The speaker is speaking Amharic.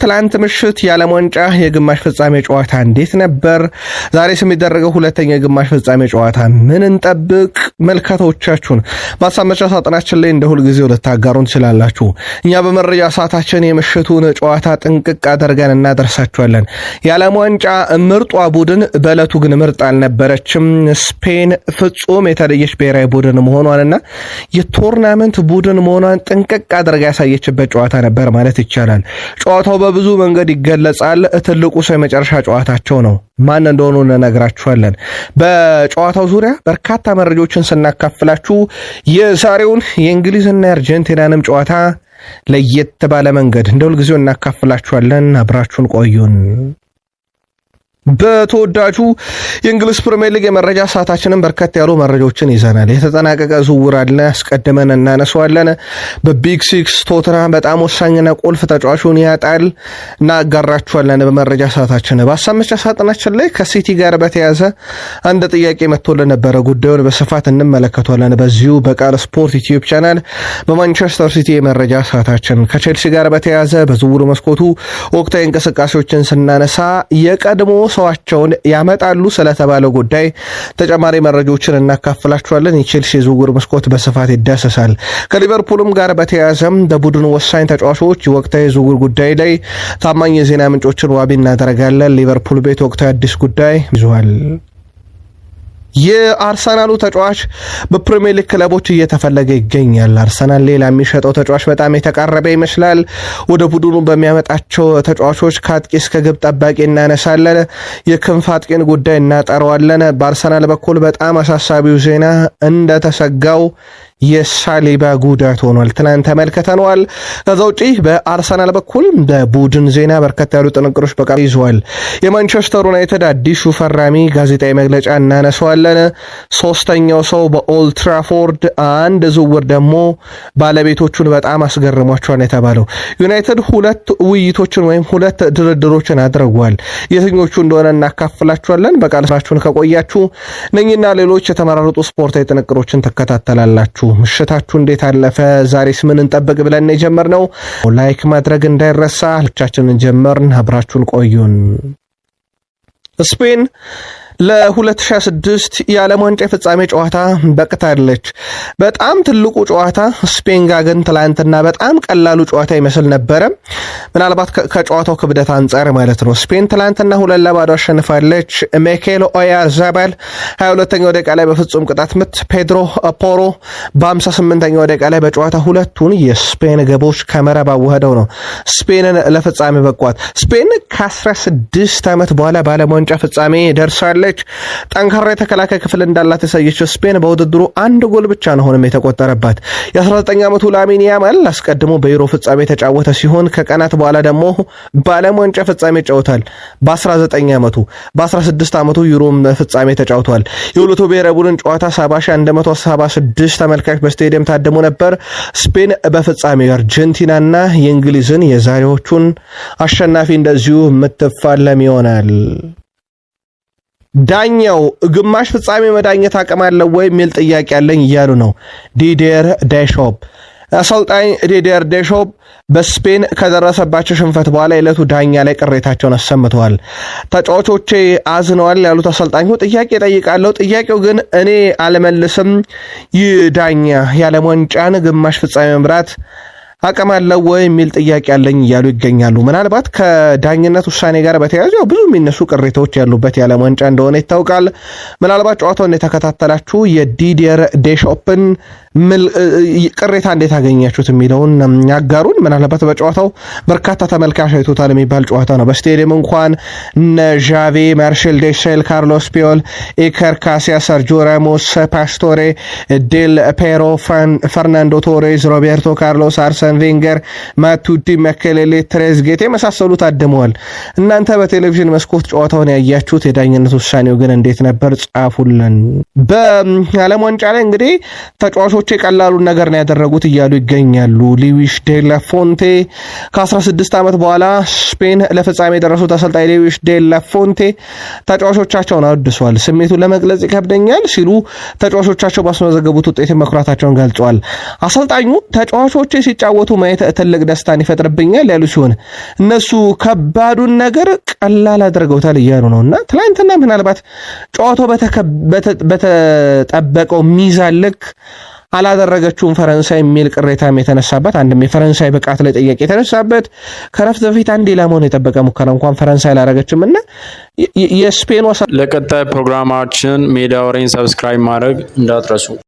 የትላንት ምሽት የዓለም ዋንጫ የግማሽ ፍጻሜ ጨዋታ እንዴት ነበር? ዛሬስ የሚደረገው ሁለተኛ የግማሽ ፍጻሜ ጨዋታ ምን እንጠብቅ? መልከቶቻችሁን በሀሳብ መስጫ ሳጥናችን ላይ እንደ ሁልጊዜው ልታጋሩን ትችላላችሁ። እኛ በመረጃ ሰዓታችን የምሽቱን ጨዋታ ጥንቅቅ አድርገን እናደርሳችኋለን። የዓለም ዋንጫ ምርጧ ቡድን በዕለቱ ግን ምርጥ አልነበረችም። ስፔን ፍጹም የተለየች ብሔራዊ ቡድን መሆኗንና የቶርናመንት ቡድን መሆኗን ጥንቅቅ አድርጋ ያሳየችበት ጨዋታ ነበር ማለት ይቻላል። ጨዋታው በብዙ መንገድ ይገለጻል። ትልቁ ሰው የመጨረሻ ጨዋታቸው ነው። ማን እንደሆኑ እንነግራችኋለን። በጨዋታው ዙሪያ በርካታ መረጃዎችን ስናካፍላችሁ የዛሬውን የእንግሊዝና የአርጀንቲናንም ጨዋታ ለየት ባለ መንገድ እንደ ሁልጊዜው እናካፍላችኋለን። አብራችሁን ቆዩን። በተወዳጁ የእንግሊዝ ፕሪሚየር ሊግ የመረጃ ሰዓታችንን በርከት ያሉ መረጃዎችን ይዘናል። የተጠናቀቀ ዝውውር አለ፣ አስቀድመን እናነሳዋለን። በቢግ ሲክስ ቶተንሃም በጣም ወሳኝና ቁልፍ ተጫዋቹን ያጣል እና አጋራችኋለን በመረጃ ሰዓታችን። በሀሳብ መስጫ ሳጥናችን ላይ ከሲቲ ጋር በተያዘ አንድ ጥያቄ መጥቶልን ነበረ። ጉዳዩን በስፋት እንመለከቷለን በዚሁ በቃል ስፖርት ዩቲዩብ ቻናል። በማንቸስተር ሲቲ የመረጃ ሰዓታችን ከቼልሲ ጋር በተያዘ በዝውውር መስኮቱ ወቅታዊ እንቅስቃሴዎችን ስናነሳ የቀድሞ ሰዋቸውን ያመጣሉ ስለተባለው ጉዳይ ተጨማሪ መረጃዎችን እናካፍላችኋለን። የቼልሲ ዝውውር መስኮት በስፋት ይዳሰሳል። ከሊቨርፑልም ጋር በተያያዘም በቡድኑ ወሳኝ ተጫዋቾች ወቅታዊ ዝውውር ጉዳይ ላይ ታማኝ የዜና ምንጮችን ዋቢ እናደርጋለን። ሊቨርፑል ቤት ወቅታዊ አዲስ ጉዳይ ይዟል። የአርሰናሉ ተጫዋች በፕሪሚየር ሊግ ክለቦች እየተፈለገ ይገኛል። አርሰናል ሌላ የሚሸጠው ተጫዋች በጣም የተቃረበ ይመስላል። ወደ ቡድኑ በሚያመጣቸው ተጫዋቾች ከአጥቂ እስከ ግብ ጠባቂ እናነሳለን። የክንፍ አጥቂን ጉዳይ እናጠረዋለን። በአርሰናል በኩል በጣም አሳሳቢው ዜና እንደተሰጋው የሳሊባ ጉዳት ሆኗል። ትናንት ተመልክተነዋል። ከዛ ውጪ በአርሰናል በኩል በቡድን ዜና በርከት ያሉ ጥንቅሮች በቃ ይዘዋል። የማንቸስተር ዩናይትድ አዲሱ ፈራሚ ጋዜጣዊ መግለጫ እናነሳዋለን። ሶስተኛው ሰው በኦልድ ትራፎርድ አንድ ዝውውር ደግሞ ባለቤቶቹን በጣም አስገርሟቸዋል የተባለው ዩናይትድ ሁለት ውይይቶችን ወይም ሁለት ድርድሮችን አድርጓል። የትኞቹ እንደሆነ እናካፍላችኋለን። በቃል ስራችሁን ከቆያችሁ እነኝና ሌሎች የተመራረጡ ስፖርታዊ ጥንቅሮችን ትከታተላላችሁ። ምሽታችሁ እንዴት አለፈ? ዛሬስ ምን እንጠብቅ ብለን የጀመርነው ላይክ ማድረግ እንዳይረሳ። ልቻችንን ጀመርን። አብራችሁን ቆዩን። ስፔን ለ2026 የዓለም ዋንጫ ፍጻሜ ጨዋታ በቅታለች። በጣም ትልቁ ጨዋታ ስፔን ጋር ግን ትላንትና በጣም ቀላሉ ጨዋታ ይመስል ነበረ። ምናልባት ከጨዋታው ክብደት አንጻር ማለት ነው። ስፔን ትላንትና 2-0 አሸንፋለች። ሚኬል ኦያርዛባል 22ኛው ደቂቃ ላይ በፍጹም ቅጣት ምት፣ ፔድሮ ፖሮ በ58ኛው ደቂቃ ላይ በጨዋታ ሁለቱን የስፔን ግቦች ከመረብ አዋህደው ነው ስፔንን ለፍጻሜ በቋት። ስፔን ከ16 ዓመት በኋላ በዓለም ዋንጫ ፍጻሜ ደርሳለች። ጠንካራ የተከላካይ ክፍል እንዳላት ያሳየችው ስፔን በውድድሩ አንድ ጎል ብቻ ነው ሆነም የተቆጠረባት። የ19 ዓመቱ ላሚን ያማል አስቀድሞ በዩሮ ፍጻሜ የተጫወተ ሲሆን ከቀናት በኋላ ደግሞ በዓለም ዋንጫ ፍጻሜ ይጫወታል። በ19 ዓመቱ በ16 ዓመቱ ዩሮ ፍጻሜ ተጫውቷል። የሁለቱ ብሔራዊ ቡድን ጨዋታ 70176 ተመልካች በስቴዲየም ታደሙ ነበር። ስፔን በፍጻሜው አርጀንቲናና የእንግሊዝን የዛሬዎቹን አሸናፊ እንደዚሁ የምትፋለም ይሆናል። ዳኛው ግማሽ ፍጻሜ መዳኘት አቅም አለው ወይ የሚል ጥያቄ ያለኝ እያሉ ነው ዲዲየር ዴሾፕ። አሰልጣኝ ዲዲየር ዴሾፕ በስፔን ከደረሰባቸው ሽንፈት በኋላ የዕለቱ ዳኛ ላይ ቅሬታቸውን አሰምተዋል። ተጫዋቾቼ አዝነዋል ያሉት አሰልጣኙ ጥያቄ ጠይቃለሁ፣ ጥያቄው ግን እኔ አልመልስም፣ ይህ ዳኛ የዓለም ዋንጫን ግማሽ ፍጻሜ መምራት አቅም አለው ወይ የሚል ጥያቄ ያለኝ እያሉ ይገኛሉ። ምናልባት ከዳኝነት ውሳኔ ጋር በተያያዘ ብዙ የሚነሱ ቅሬታዎች ያሉበት የዓለም ዋንጫ እንደሆነ ይታወቃል። ምናልባት ጨዋታውን የተከታተላችሁ የዲዲየር ዴሾፕን ቅሬታ እንዴት አገኛችሁት የሚለውን ያጋሩን። ምናልባት በጨዋታው በርካታ ተመልካች አይቶታል የሚባል ጨዋታ ነው። በስቴዲየም እንኳን እነ ዣቬ፣ ማርሴል ዴሴል፣ ካርሎስ ፒዮል፣ ኢከር ካሲያ፣ ሰርጂዮ ራሞስ፣ ፓስቶሬ፣ ዴል ፔሮ፣ ፈርናንዶ ቶሬዝ፣ ሮቤርቶ ካርሎስ፣ አርሰን ቬንገር፣ ማቱዲ፣ መከሌሌ፣ ትሬዝጌት የመሳሰሉ ታድመዋል። እናንተ በቴሌቪዥን መስኮት ጨዋታውን ያያችሁት የዳኝነት ውሳኔው ግን እንዴት ነበር? ጻፉልን። በዓለም ዋንጫ ላይ እንግዲህ ተጫዋቾች የቀላሉን ነገር ነው ያደረጉት እያሉ ይገኛሉ። ሉዊስ ዴላ ፎንቴ ከ16 ዓመት በኋላ ስፔን ለፍጻሜ የደረሱት አሰልጣኝ ሉዊስ ዴላ ፎንቴ ተጫዋቾቻቸውን አወድሰዋል። ስሜቱን ለመግለጽ ይከብደኛል ሲሉ ተጫዋቾቻቸው ባስመዘገቡት ውጤት መኩራታቸውን ገልጸዋል። አሰልጣኙ ተጫዋቾች ሲጫወቱ ሲጫወቱ ማየት ትልቅ ደስታን ይፈጥርብኛል ያሉ ሲሆን እነሱ ከባዱን ነገር ቀላል አድርገውታል እያሉ ነውና ትላንትና ምናልባት ጨዋታው በተጠበቀው ሚዛን ልክ አላደረገችውም ፈረንሳይ የሚል ቅሬታም የተነሳበት አንድም የፈረንሳይ ብቃት ላይ ጥያቄ የተነሳበት ከረፍት በፊት አንድ ኢላማውን የጠበቀ ሙከራ እንኳን ፈረንሳይ አላደረገችምና የስፔን ለቀጣይ ፕሮግራማችን ሜዳ ወሬን ሰብስክራይብ ማድረግ እንዳትረሱ።